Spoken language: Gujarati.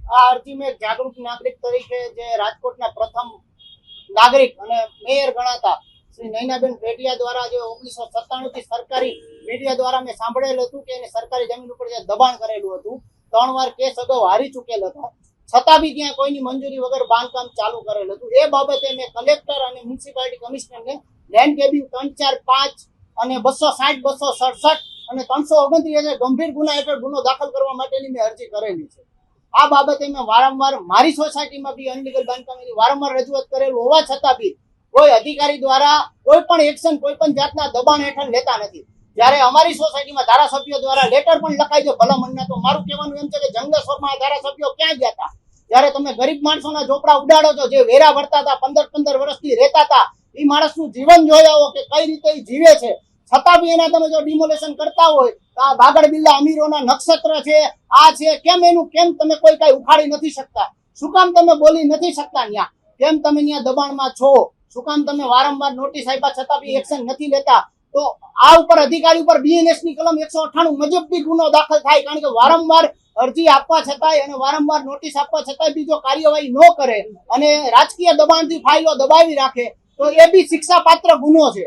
આ અરજી મેં જાગૃત નાગરિક તરીકે જે રાજકોટના પ્રથમ નાગરિક અને મેયર ગણાતા શ્રી નૈનાબેન પેટિયા દ્વારા જે 1997 થી સરકારી મીડિયા દ્વારા મેં સાંભળેલું હતું કે એને સરકારી જમીન ઉપર જે દબાણ કરેલું હતું, 3 વાર કેસ અગાઉ હારી ચૂકેલ હતા, છતાં બી ત્યાં કોઈની મંજૂરી વગર બાંધકામ ચાલુ કરેલું હતું. એ બાબતે મેં કલેક્ટર અને મ્યુનિસિપાલિટી કમિશનરને લેન્ડ ગ્રેબિંગ 345 અને 260, 267 અને 329 ગંભીર ગુના હેઠળ ગુનો દાખલ કરવા માટેની મેં અરજી કરેલી છે. આ બાબતે મેં વારંવાર મારી સોસાયટીમાં બી અનલીગલ બાંધકામની વારંવાર રજૂઆત કરેલું હોવા છતાં બી કોઈ અધિકારી દ્વારા કોઈ પણ એક્શન, કોઈ પણ જાતના દબાણ હેઠળ લેતા નથી. જ્યારે અમારી સોસાયટીમાં ધારાસભ્યો દ્વારા લેટર પણ લખાય છે ભલામણના, તો મારું કહેવાનું એમ છે કે જંગલેશ્વરમાં ધારાસભ્યો ક્યાં ગયા હતા જ્યારે તમે ગરીબ માણસોના ઝોપડા ઉડાડો છો? જે વેરા ભરતા હતા, 15 વર્ષથી રહેતા હતા, એ માણસનું જીવન જોઈ આવો કે કઈ રીતે એ જીવે છે, છતાં બી એના તમે જો ડિમોલેશન કરતા હોય તો આ બાગડ બિલ્લા અમીરોના નક્ષત્ર છે, આ છે, કેમ તમે કોઈ કઈ ઉખાડી નથી શકતા? શું કામ તમે બોલી નથી શકતા? ત્યાં કેમ તમે ત્યાં દબાણમાં છો? શું કામ તમે વારંવાર નોટિસ આપ્યા છતાં બી એક્શન નથી લેતા? તો આ ઉપર અધિકારી ઉપર BNS ની કલમ 198 મુજબ બી ગુનો દાખલ થાય, કારણ કે વારંવાર અરજી આપવા છતાંય અને વારંવાર નોટિસ આપવા છતાંય બી જો કાર્યવાહી ન કરે અને રાજકીય દબાણથી ફાઇલો દબાવી રાખે તો એ બી શિક્ષાપાત્ર ગુનો છે.